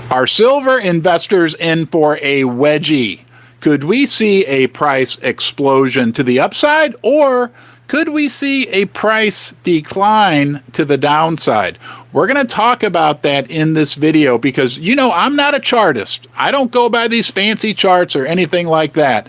Are silver investors in for a wedgie? Could we see a price explosion to the upside, or could we see a price decline to the downside? We're going to talk about that in this video because, I'm not a chartist. I don't go by these fancy charts or anything like that.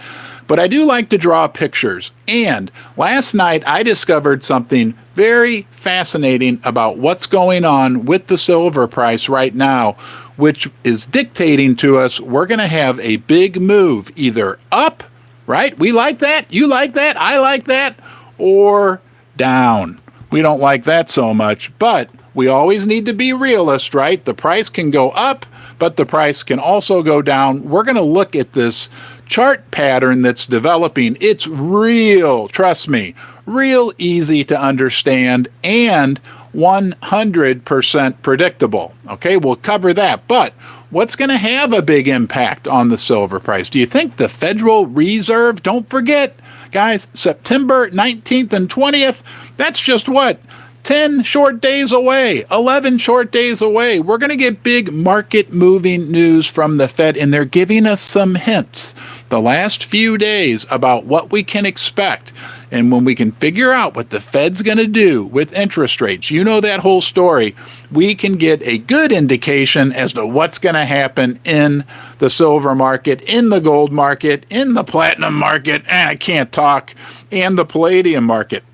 But I do like to draw pictures. And last night I discovered something very fascinating about what's going on with the silver price right now, which is dictating to us we're going to have a big move either up, right? We like that. You like that. I like that. Or down. We don't like that so much, but we always need to be realist, right? The price can go up, but the price can also go down. We're going to look at this chart pattern that's developing. It's real, trust me, real easy to understand and 100% predictable. Okay, we'll cover that. But what's going to have a big impact on the silver price? Do you think the Federal Reserve, don't forget, guys, September 19th and 20th, that's just what? 10 short days away, 11 short days away. We're going to get big market moving news from the Fed, and they're giving us some hints the last few days about what we can expect. And when we can figure out what the Fed's going to do with interest rates, that whole story, we can get a good indication as to what's going to happen in the silver market, in the gold market, in the platinum market, and I can't talk, and the palladium market.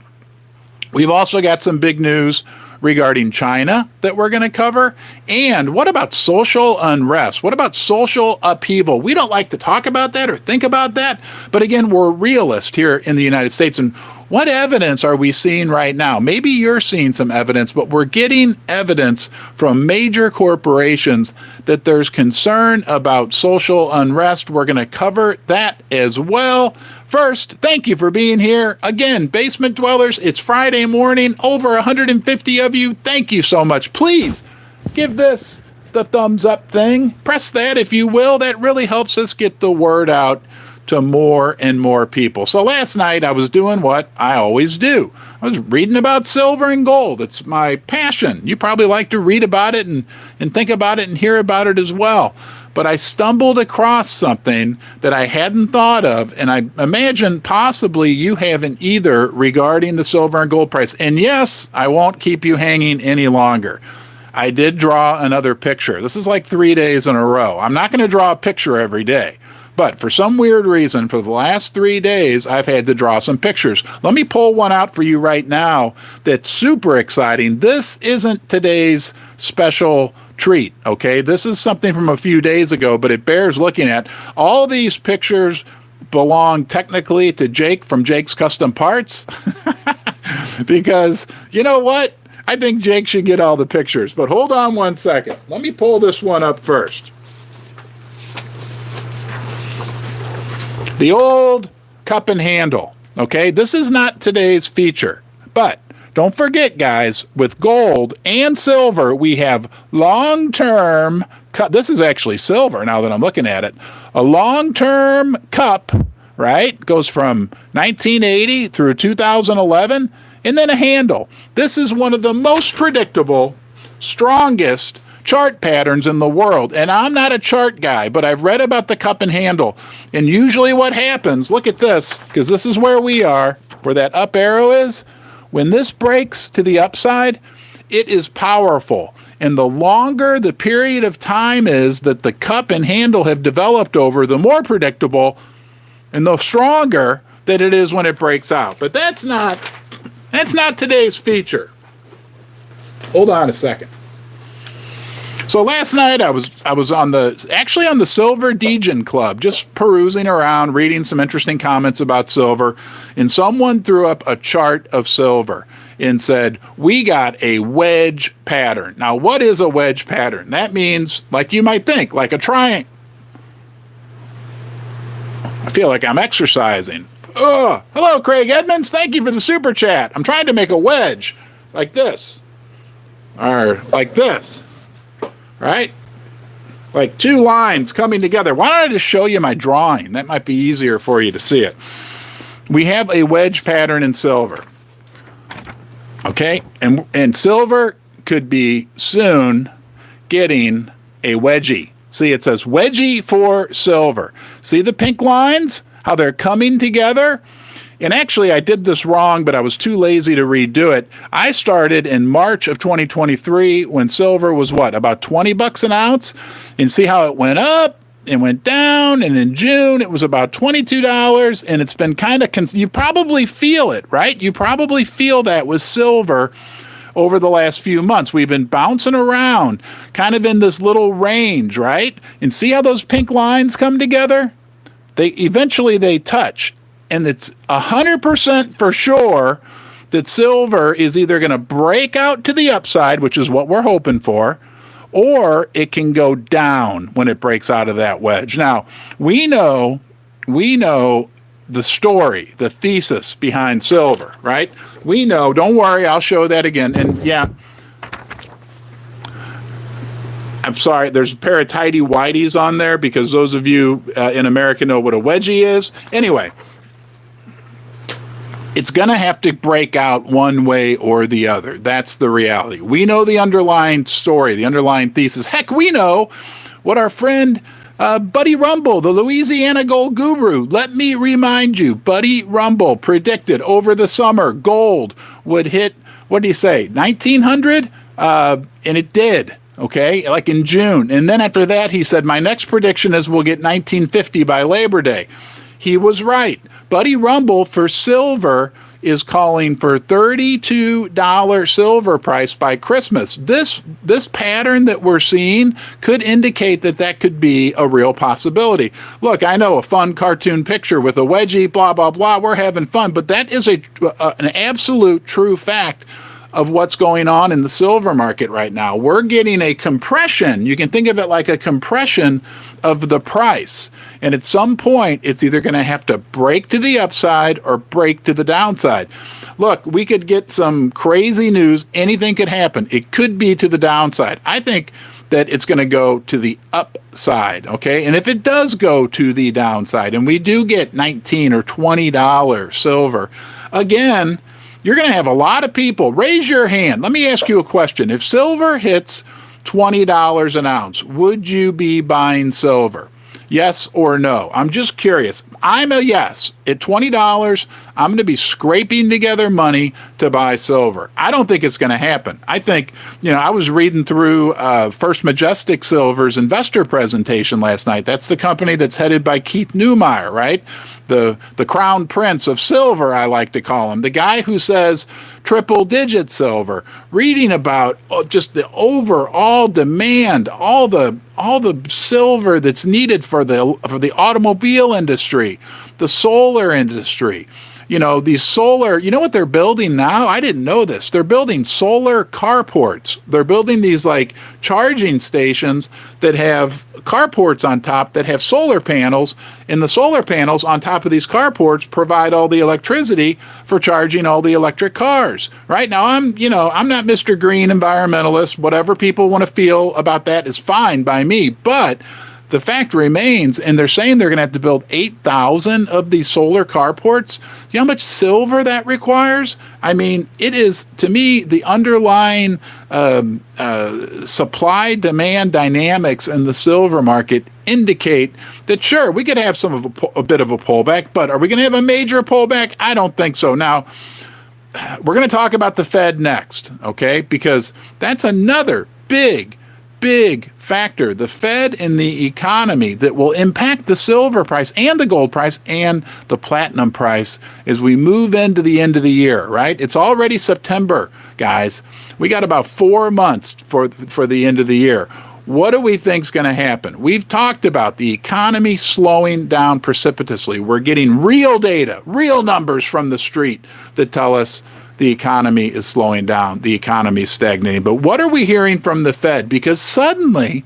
We've also got some big news regarding China that we're going to cover. And what about social unrest? What about social upheaval? We don't like to talk about that or think about that. But again, we're realists here in the United States. And what evidence are we seeing right now? Maybe you're seeing some evidence, but we're getting evidence from major corporations that there's concern about social unrest. We're going to cover that as well. First, thank you for being here. Again, Basement Dwellers, it's Friday morning. Over 150 of you. Thank you so much. Please give this the thumbs up thing. Press that if you will. That really helps us get the word out to more and more people. So last night I was doing what I always do. I was reading about silver and gold. It's my passion. You probably like to read about it and think about it and hear about it as well. But I stumbled across something that I hadn't thought of, and I imagine possibly you haven't either regarding the silver and gold price. And yes, I won't keep you hanging any longer. I did draw another picture. This is like 3 days in a row. I'm not going to draw a picture every day. But for some weird reason, for the last 3 days, I've had to draw some pictures. Let me pull one out for you right now that's super exciting. This isn't today's special treat, okay? This is something from a few days ago, but it bears looking at. All these pictures belong technically to Jake from Jake's Custom Parts because you know what? I think Jake should get all the pictures, but hold on one second. Let me pull this one up first. The old cup and handle, okay? This is not today's feature, but don't forget, guys, with gold and silver, we have long-term cup. This is actually silver now that I'm looking at it. A long-term cup, right, goes from 1980 through 2011, and then a handle. This is one of the most predictable, strongest chart patterns in the world. And I'm not a chart guy, but I've read about the cup and handle. And usually what happens, look at this, because this is where we are, where that up arrow is. When this breaks to the upside, it is powerful. And the longer the period of time is that the cup and handle have developed over, the more predictable and the stronger that it is when it breaks out. But that's not today's feature. Hold on a second. So last night I was on the Silver Degen Club, just perusing around, reading some interesting comments about silver, and someone threw up a chart of silver and said, we got a wedge pattern. Now, what is a wedge pattern? That means, like you might think, like a triangle. I feel like I'm exercising. Hello, Craig Edmonds. Thank you for the super chat. I'm trying to make a wedge like this, or like this. Right? Like two lines coming together. Why don't I just show you my drawing? That might be easier for you to see it. We have a wedge pattern in silver. Okay? And silver could be soon getting a wedgie. See, it says wedgie for silver. See the pink lines? How they're coming together? And actually, I did this wrong, but I was too lazy to redo it. I started in March of 2023 when silver was what, about 20 bucks an ounce? And see how it went up and went down. And in June, it was about $22. And it's been kind of, you probably feel it, right? You probably feel that with silver over the last few months. We've been bouncing around kind of in this little range, right? And see how those pink lines come together? Eventually they touch. And it's 100% for sure that silver is either going to break out to the upside, which is what we're hoping for, or it can go down when it breaks out of that wedge. Now, we know the story, the thesis behind silver, right? We know, don't worry, I'll show that again. And yeah, I'm sorry, there's a pair of tidy whities on there because those of you in America know what a wedgie is. Anyway, it's going to have to break out one way or the other. That's the reality. We know the underlying story, the underlying thesis. Heck, we know what our friend Buddy Rumble, the Louisiana Gold Guru. Let me remind you, Buddy Rumble predicted over the summer gold would hit, what did he say, 1900? And it did, okay, like in June. And then after that, he said, my next prediction is we'll get 1950 by Labor Day. He was right. Buddy Rumble for silver is calling for $32 silver price by Christmas. This pattern that we're seeing could indicate that could be a real possibility. Look, I know a fun cartoon picture with a wedgie, blah, blah, blah. We're having fun, but that is an absolute true fact of what's going on in the silver market right now. We're getting a compression. You can think of it like a compression of the price. And at some point, it's either going to have to break to the upside or break to the downside. Look, we could get some crazy news. Anything could happen. It could be to the downside. I think that it's going to go to the upside, okay? And if it does go to the downside and we do get $19 or $20 silver, again, you're going to have a lot of people. Raise your hand. Let me ask you a question. If silver hits $20 an ounce, would you be buying silver? Yes or no? I'm just curious. I'm a yes. At $20, I'm going to be scraping together money to buy silver. I don't think it's going to happen. I think, I was reading through First Majestic Silver's investor presentation last night. That's the company that's headed by Keith Neumeyer, right? The crown prince of silver, I like to call him. The guy who says triple-digit silver, reading about just the overall demand, all the silver that's needed for the automobile industry, the solar industry. These solar, what they're building now? I didn't know this. They're building solar carports. They're building these like charging stations that have carports on top that have solar panels, and the solar panels on top of these carports provide all the electricity for charging all the electric cars. Right now, I'm not Mr. Green environmentalist. Whatever people want to feel about that is fine by me, but the fact remains, and they're saying they're going to have to build 8,000 of these solar carports. You know how much silver that requires? I mean, it is, to me, the underlying supply-demand dynamics in the silver market indicate that, sure, we could have a bit of a pullback, but are we going to have a major pullback? I don't think so. Now, we're going to talk about the Fed next, okay? Because that's another big factor, the Fed and the economy, that will impact the silver price and the gold price and the platinum price as we move into the end of the year, right? It's already September, guys. We got about 4 months for the end of the year. What do we think is going to happen? We've talked about the economy slowing down precipitously. We're getting real data, real numbers from the street that tell us the economy is slowing down, the economy is stagnating. But what are we hearing from the Fed? Because suddenly,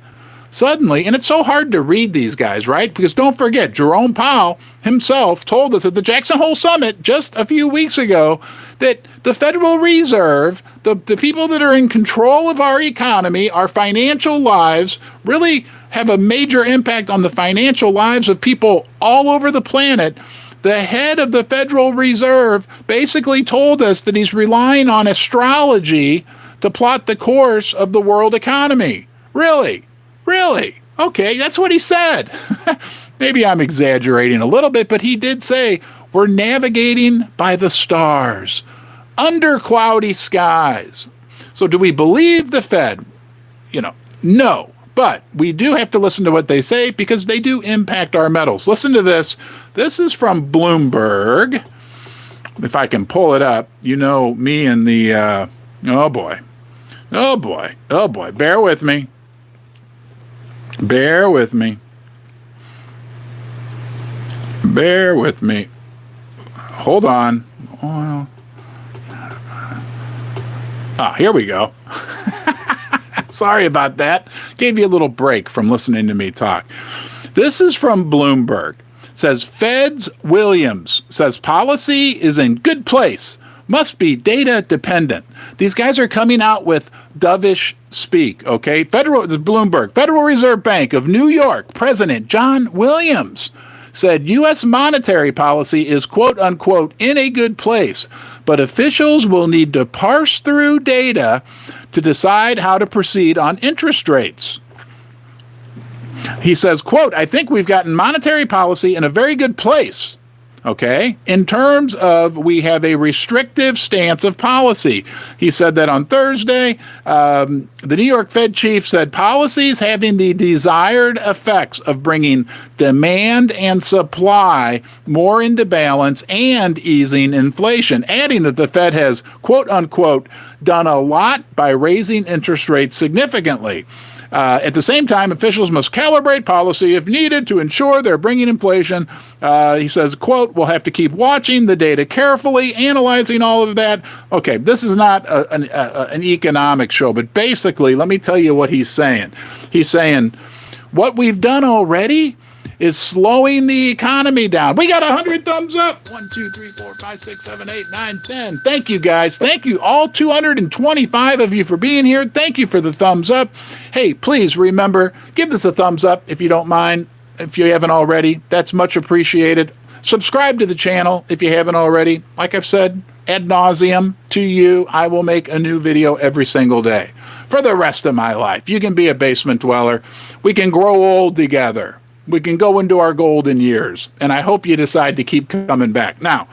and it's so hard to read these guys, right? Because don't forget, Jerome Powell himself told us at the Jackson Hole Summit just a few weeks ago that the Federal Reserve, the people that are in control of our economy, our financial lives, really have a major impact on the financial lives of people all over the planet. The head of the Federal Reserve basically told us that he's relying on astrology to plot the course of the world economy. Really? Really? Okay, that's what he said. Maybe I'm exaggerating a little bit, but he did say we're navigating by the stars, under cloudy skies. So do we believe the Fed? No. But we do have to listen to what they say because they do impact our metals. Listen to this. This is from Bloomberg. If I can pull it up, me and the, oh boy. Bear with me. Hold on. Here we go. Sorry about that. Gave you a little break from listening to me talk. This is from Bloomberg. It says Fed's Williams says policy is in good place. Must be data dependent. These guys are coming out with dovish speak, okay? Bloomberg, Federal Reserve Bank of New York, President John Williams said U.S. monetary policy is quote unquote in a good place, but officials will need to parse through data to decide how to proceed on interest rates. He says, quote, I think we've gotten monetary policy in a very good place, okay, in terms of we have a restrictive stance of policy. He said that on Thursday. The New York Fed chief said policies having the desired effects of bringing demand and supply more into balance and easing inflation, adding that the Fed has, quote unquote, done a lot by raising interest rates significantly. At the same time, officials must calibrate policy if needed to ensure they're bringing inflation. He says, quote, we'll have to keep watching the data carefully, analyzing all of that. Okay, this is not an economic show, but basically, let me tell you what he's saying. He's saying, what we've done already is slowing the economy down. We got 100 thumbs up. 1, 2, 3, 4, 5, 6, 7, 8, 9, 10. Thank you, guys. Thank you, all 225 of you, for being here. Thank you for the thumbs up. Hey, please remember, give this a thumbs up if you don't mind. If you haven't already, that's much appreciated. Subscribe to the channel if you haven't already. Like I've said, ad nauseum to you, I will make a new video every single day for the rest of my life. You can be a basement dweller. We can grow old together. We can go into our golden years, and I hope you decide to keep coming back. Now,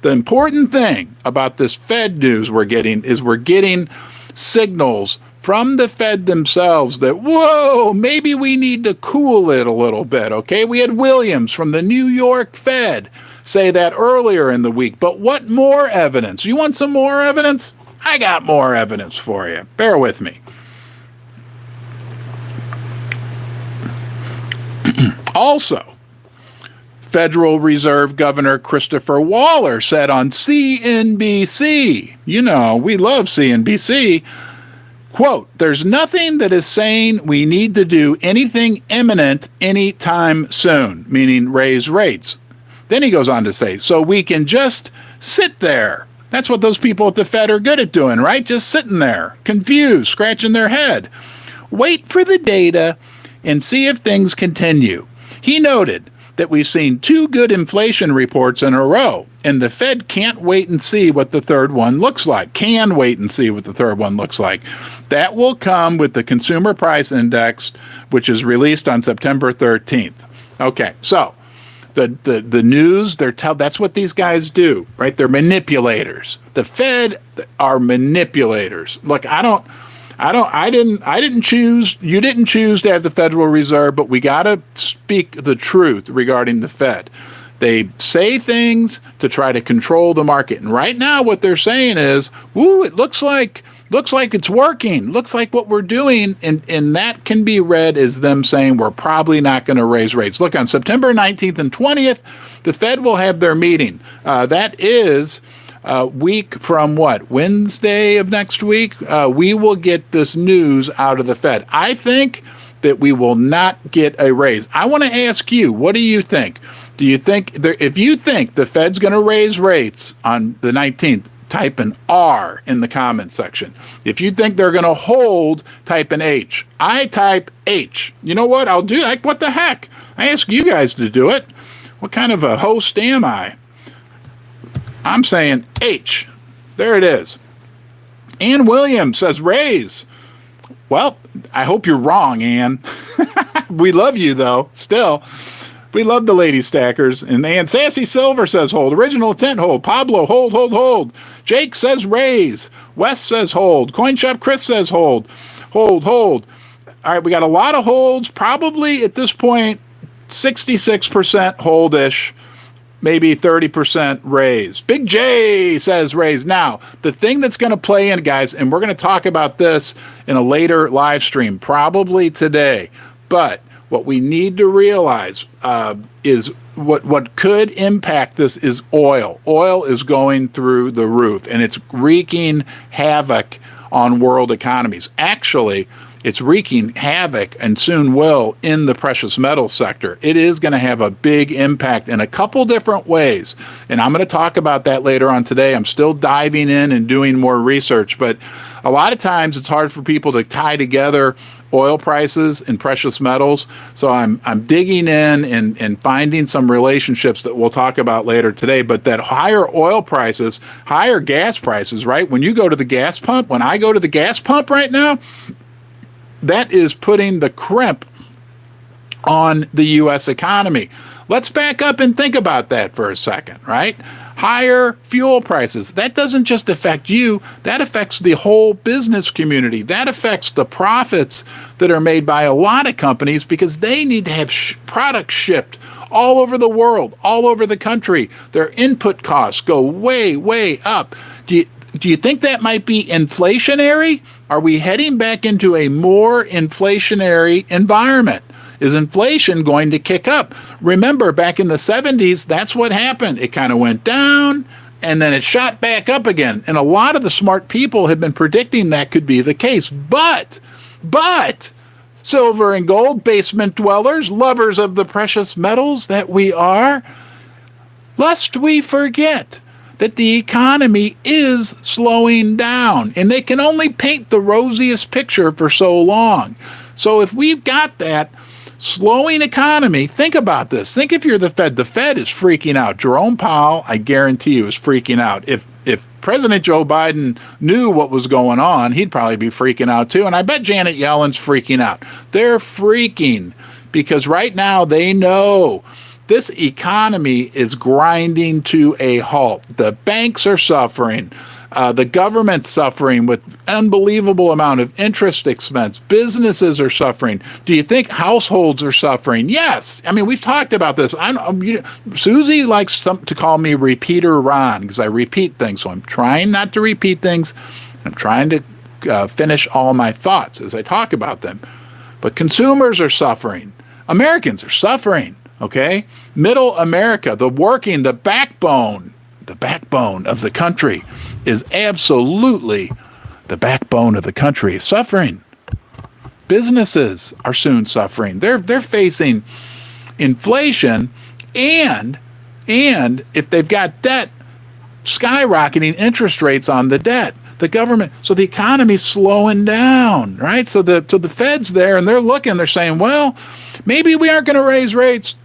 the important thing about this Fed news we're getting is we're getting signals from the Fed themselves that, whoa, maybe we need to cool it a little bit, okay? We had Williams from the New York Fed say that earlier in the week, but what more evidence? You want some more evidence? I got more evidence for you. Bear with me. Also, Federal Reserve Governor Christopher Waller said on CNBC, we love CNBC, quote, there's nothing that is saying we need to do anything imminent anytime soon, meaning raise rates. Then he goes on to say, so we can just sit there. That's what those people at the Fed are good at doing, right? Just sitting there, confused, scratching their head. Wait for the data and see if things continue. He noted that we've seen 2 good inflation reports in a row, and the Fed can't wait and see what the third one looks like. That will come with the Consumer Price Index, which is released on September 13th. Okay, so the news, that's what these guys do, right? They're manipulators. The Fed are manipulators. Look, you didn't choose to have the Federal Reserve, but we got to speak the truth regarding the Fed. They say things to try to control the market. And right now what they're saying is, it looks like it's working. Looks like what we're doing. And that can be read as them saying we're probably not going to raise rates. Look, on September 19th and 20th, the Fed will have their meeting. That is week from Wednesday of next week, we will get this news out of the Fed. I think that we will not get a raise. I want to ask you, what do you think? Do you think, if you think the Fed's going to raise rates on the 19th, type an R in the comment section. If you think they're going to hold, type an H. I type H. You know what? I'll do, what the heck? I ask you guys to do it. What kind of a host am I? I'm saying H. There it is. Ann Williams says raise. Well, I hope you're wrong, Ann. We love you, though, still. We love the lady stackers. And Ann Sassy Silver says hold. Original Intent hold. Pablo, hold, hold, hold. Jake says raise. Wes says hold. Coin Shop Chris says hold. Hold, hold. All right, we got a lot of holds. Probably at this point, 66% holdish. Maybe 30% raise. Big J says raise. Now, the thing that's going to play in, guys, and we're going to talk about this in a later live stream, probably today, but what we need to realize is what could impact this is oil. Oil is going through the roof, and it's wreaking havoc on world economies. Actually, it's wreaking havoc, and soon will, in the precious metals sector. It is going to have a big impact in a couple different ways, and I'm going to talk about that later on today. I'm still diving in and doing more research, but a lot of times it's hard for people to tie together oil prices and precious metals, so I'm digging in and finding some relationships that we'll talk about later today. But that higher oil prices, higher gas prices, right? When you go to the gas pump, when I go to the gas pump right now, that is putting the crimp on the U.S. economy. Let's back up and think about that for a second, right? Higher fuel prices. That doesn't just affect you. That affects the whole business community. That affects the profits that are made by a lot of companies because they need to have products shipped all over the world, all over the country. Their input costs go way, way up. Do you think that might be inflationary? Are we heading back into a more inflationary environment? Is inflation going to kick up? Remember, back in the 70s, that's what happened. It kind of went down, and then it shot back up again. And a lot of the smart people have been predicting that could be the case. But, silver and gold, basement dwellers, lovers of the precious metals that we are, lest we forget that the economy is slowing down, and they can only paint the rosiest picture for so long. So if we've got that slowing economy, think about this. Think if you're the Fed. The Fed is freaking out. Jerome Powell, I guarantee you, is freaking out. If President Joe Biden knew what was going on, he'd probably be freaking out too. And I bet Janet Yellen's freaking out. They're freaking because right now they know this economy is grinding to a halt. The banks are suffering. The government's suffering with unbelievable amount of interest expense. Businesses are suffering. Do you think households are suffering? Yes. I mean, we've talked about this. Susie likes to call me Repeater Ron because I repeat things. So I'm trying not to repeat things. I'm trying to finish all my thoughts as I talk about them. But consumers are suffering. Americans are suffering. Okay? Middle America, the backbone of the country is absolutely the backbone of the country is suffering. Businesses are soon suffering. They're facing inflation and if they've got debt, skyrocketing interest rates on the debt. The government, so the economy's slowing down, right? So the Fed's there and they're saying, well, maybe we aren't going to raise rates,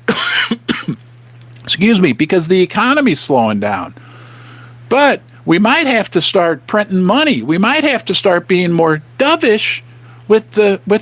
excuse me, because the economy's slowing down. But we might have to start printing money. We might have to start being more dovish with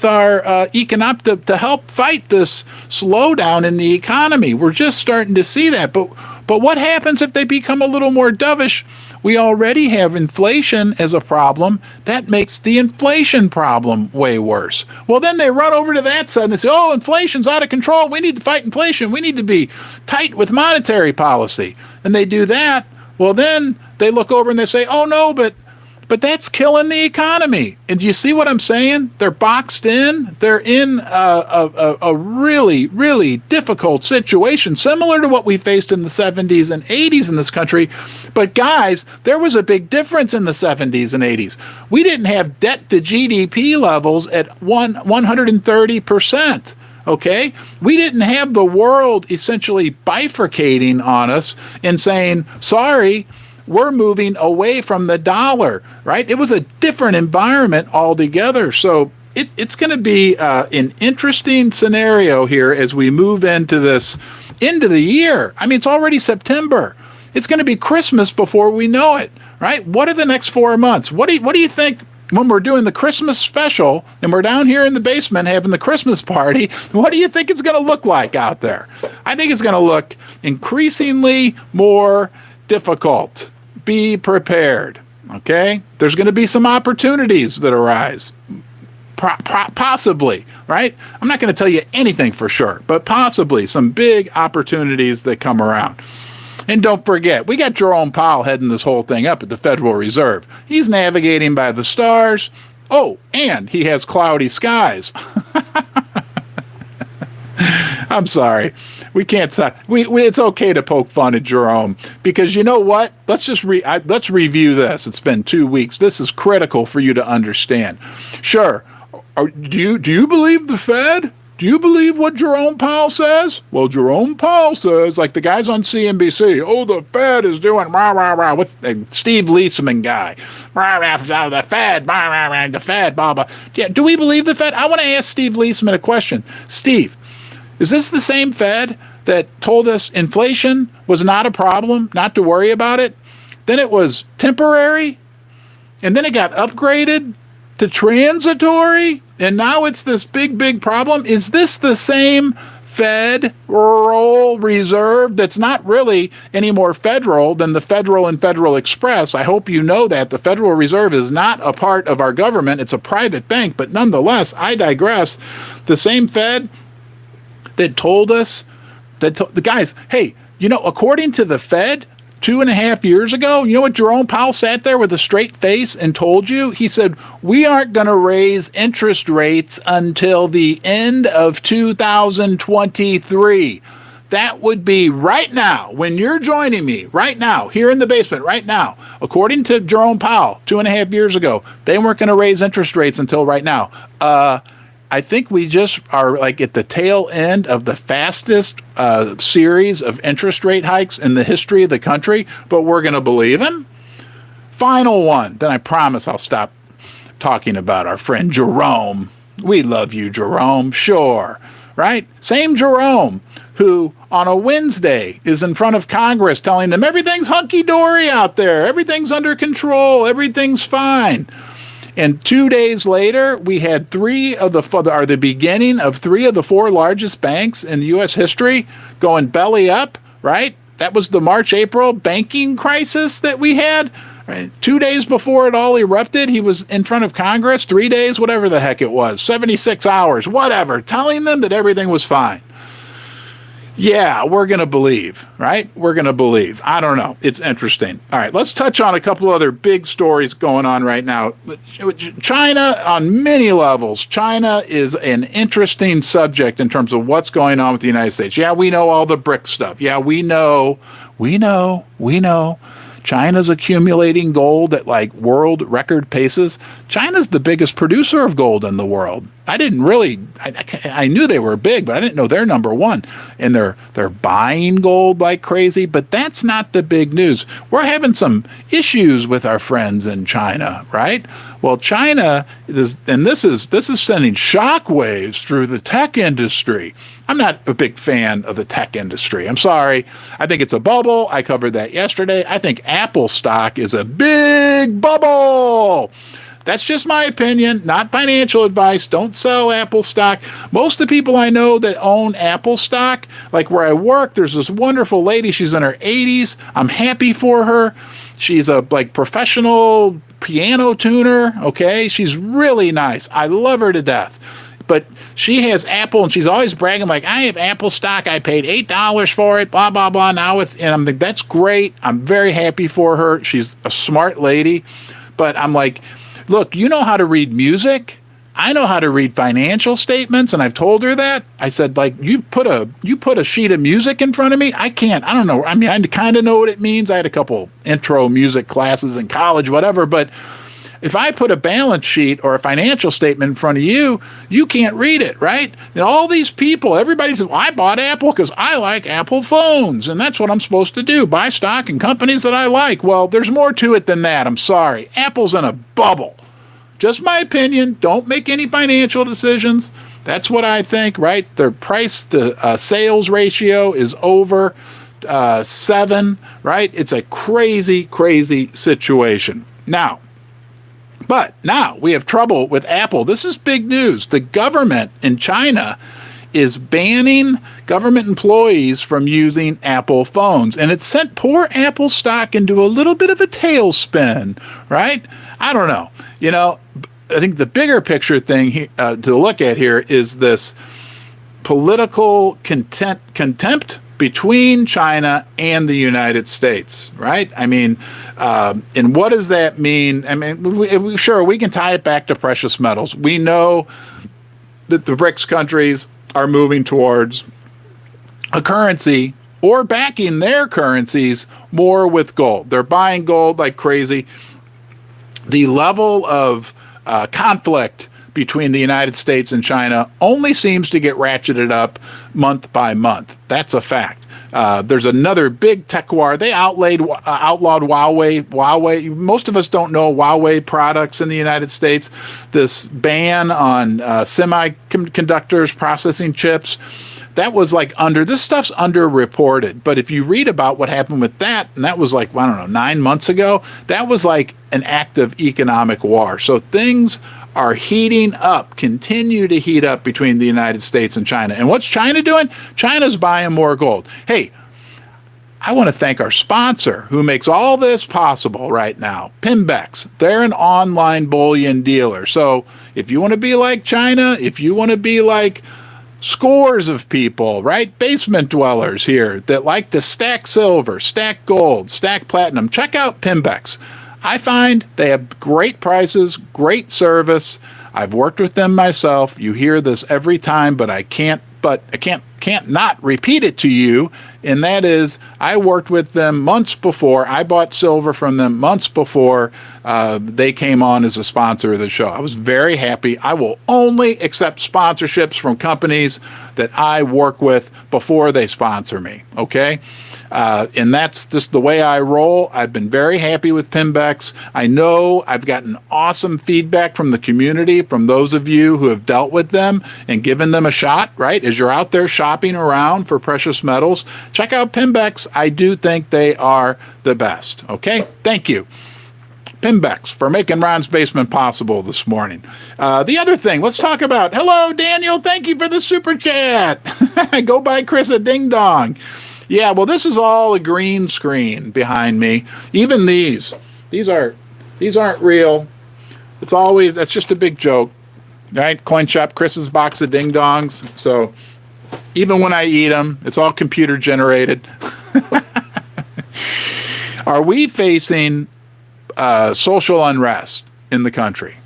our economic to help fight this slowdown in the economy. We're just starting to see that. But what happens if they become a little more dovish? We already have inflation as a problem. That makes the inflation problem way worse. Well, then they run over to that side and they say, oh, inflation's out of control. We need to fight inflation. We need to be tight with monetary policy. And they do that. Well, then they look over and they say, oh, no, but that's killing the economy. And do you see what I'm saying? They're boxed in. They're in a really, really difficult situation, similar to what we faced in the 70s and 80s in this country. But guys, there was a big difference in the 70s and 80s. We didn't have debt to GDP levels at 130%. Okay? We didn't have the world essentially bifurcating on us and saying, sorry, we're moving away from the dollar, right? It was a different environment altogether. So it's going to be an interesting scenario here as we move into this end of the year. I mean, it's already September. It's going to be Christmas before we know it, right? What are the next 4 months? What do you think when we're doing the Christmas special and we're down here in the basement having the Christmas party, what do you think it's going to look like out there? I think it's going to look increasingly more difficult. Be prepared, okay? There's going to be some opportunities that arise. Possibly, right? I'm not going to tell you anything for sure, but possibly some big opportunities that come around. And don't forget, we got Jerome Powell heading this whole thing up at the Federal Reserve. He's navigating by the stars. Oh, and he has cloudy skies. I'm sorry. We can't stop. It's okay to poke fun at Jerome because you know what? Let's review this. It's been 2 weeks. This is critical for you to understand. Sure. Do you believe the Fed? Do you believe what Jerome Powell says? Well, Jerome Powell says, like the guys on CNBC, oh, the Fed is doing rah, rah, rah. What's the Steve Leisman guy? Rah, rah, rah, the Fed, rah, rah, rah, the Fed, blah, blah. Yeah, do we believe the Fed? I want to ask Steve Leisman a question. Steve, is this the same Fed that told us inflation was not a problem, not to worry about it? Then it was temporary, and then it got upgraded to transitory, and now it's this big, big problem. Is this the same Federal Reserve that's not really any more federal than the Federal and Federal Express? I hope you know that. The Federal Reserve is not a part of our government. It's a private bank, but nonetheless, I digress. The same Fed that told us, the guys, hey, according to the Fed, 2.5 years ago, you know what Jerome Powell sat there with a straight face and told you? He said, we aren't going to raise interest rates until the end of 2023. That would be right now, when you're joining me, right now, here in the basement, right now. According to Jerome Powell, 2.5 years ago, they weren't going to raise interest rates until right now. I think we just are like at the tail end of the fastest series of interest rate hikes in the history of the country, but we're going to believe him. Final one, then I promise I'll stop talking about our friend Jerome. We love you, Jerome, sure, right? Same Jerome who on a Wednesday is in front of Congress telling them everything's hunky-dory out there, everything's under control, everything's fine. And 2 days later, we had the beginning of 3 of the 4 largest banks in the U.S. history going belly up, right? That was the March-April banking crisis that we had. Right? 2 days before it all erupted, he was in front of Congress, 3 days, whatever the heck it was, 76 hours, whatever, telling them that everything was fine. Yeah, we're going to believe, right? We're going to believe. I don't know. It's interesting. All right, let's touch on a couple other big stories going on right now. China, on many levels, China is an interesting subject in terms of what's going on with the United States. Yeah, we know all the BRICS stuff. Yeah, we know. China's accumulating gold at like world record paces. China's the biggest producer of gold in the world. I knew they were big, but I didn't know they're number one. And they're buying gold like crazy, but that's not the big news. We're having some issues with our friends in China, right? Well, China is, and this is sending shockwaves through the tech industry. I'm not a big fan of the tech industry. I'm sorry. I think it's a bubble. I covered that yesterday. I think Apple stock is a big bubble. That's just my opinion, not financial advice. Don't sell Apple stock. Most of the people I know that own Apple stock, like where I work, there's this wonderful lady. She's in her 80s. I'm happy for her. She's a professional piano tuner. Okay, she's really nice. I love her to death. But she has Apple, and she's always bragging like, I have Apple stock. I paid $8 for it, blah, blah, blah. Now and I'm like, that's great. I'm very happy for her. She's a smart lady. But I'm like, look, you know how to read music. I know how to read financial statements, and I've told her that. I said, like, you put a sheet of music in front of me. I can't. I don't know. I mean, I kind of know what it means. I had a couple intro music classes in college, whatever. But if I put a balance sheet or a financial statement in front of you, you can't read it, right? And all these people, everybody says, well, I bought Apple because I like Apple phones, and that's what I'm supposed to do, buy stock in companies that I like. Well, there's more to it than that. I'm sorry. Apple's in a bubble. Just my opinion. Don't make any financial decisions. That's what I think, right? Their price to sales ratio is over 7, right? It's a crazy, crazy situation. Now, But now we have trouble with Apple. This is big news. The government in China is banning government employees from using Apple phones. And it sent poor Apple stock into a little bit of a tailspin, right? I don't know. I think the bigger picture thing to look at here is this political contempt between China and the United States, right? I mean, and what does that mean? I mean, sure, we can tie it back to precious metals. We know that the BRICS countries are moving towards a currency or backing their currencies more with gold. They're buying gold like crazy. The level of conflict between the United States and China only seems to get ratcheted up month by month. That's a fact. There's another big tech war. They outlawed Huawei. Huawei. Most of us don't know Huawei products in the United States. This ban on semiconductors, processing chips. That was this stuff's underreported. But if you read about what happened with that, and that was 9 months ago, that was like an active economic war. So things are heating up, continue to heat up between the United States and China. And what's China doing? China's buying more gold. Hey, I want to thank our sponsor who makes all this possible right now, Pimbex. They're an online bullion dealer. So if you want to be like China, if you want to be like scores of people, right? Basement dwellers here that like to stack silver, stack gold, stack platinum, check out Pimbex. I find they have great prices, great service. I've worked with them myself. You hear this every time, but I can't not repeat it to you. And that is, I worked with them months before. I bought silver from them months before they came on as a sponsor of the show. I was very happy. I will only accept sponsorships from companies that I work with before they sponsor me. Okay. And that's just the way I roll. I've been very happy with Pimbex. I know I've gotten awesome feedback from the community, from those of you who have dealt with them and given them a shot, right? As you're out there shopping around for precious metals, check out Pimbex. I do think they are the best. Okay? Thank you, Pimbex, for making Ron's Basement possible this morning. The other thing, let's talk about, hello, Daniel. Thank you for the super chat. Go buy Chris a ding dong. Yeah, well, this is all a green screen behind me. Even these aren't real. That's just a big joke, right? Coin shop, Chris's box of ding dongs. So even when I eat them, it's all computer generated. Are we facing social unrest in the country?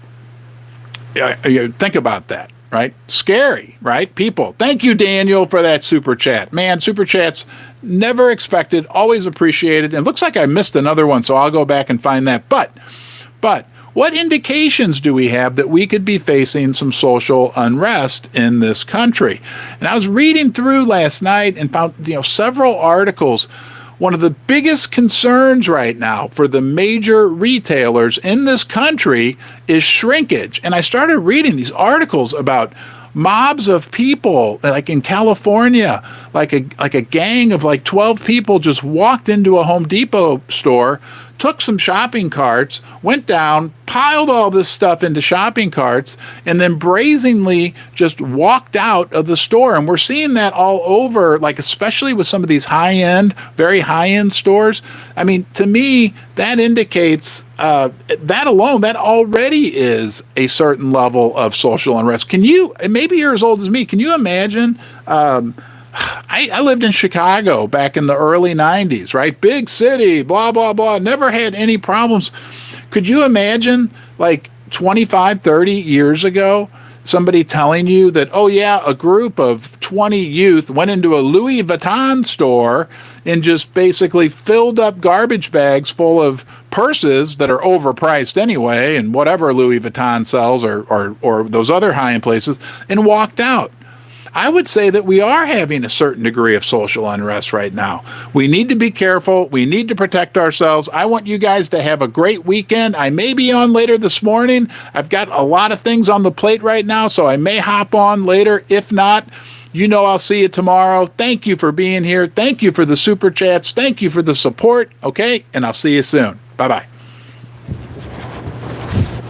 Think about that. Right? Scary, right? People. Thank you, Daniel, for that super chat. Man, super chats, never expected, always appreciated. And looks like I missed another one, so I'll go back and find that. But what indications do we have that we could be facing some social unrest in this country? And I was reading through last night and found, several articles. One of the biggest concerns right now for the major retailers in this country is shrinkage. And I started reading these articles about mobs of people, like in California, like a gang of 12 people just walked into a Home Depot store, took some shopping carts, went down, piled all this stuff into shopping carts, and then brazenly just walked out of the store. And we're seeing that all over, especially with some of these very high-end stores. I mean, to me, that indicates that alone, that already is a certain level of social unrest. Maybe you're as old as me, can you imagine? I lived in Chicago back in the early 90s, right? Big city, blah, blah, blah. Never had any problems. Could you imagine 25, 30 years ago, somebody telling you that, oh yeah, a group of 20 youth went into a Louis Vuitton store and just basically filled up garbage bags full of purses that are overpriced anyway, and whatever Louis Vuitton sells or those other high-end places, and walked out? I would say that we are having a certain degree of social unrest right now. We need to be careful. We need to protect ourselves. I want you guys to have a great weekend. I may be on later this morning. I've got a lot of things on the plate right now, so I may hop on later. If not, I'll see you tomorrow. Thank you for being here. Thank you for the super chats. Thank you for the support. Okay, and I'll see you soon. Bye-bye.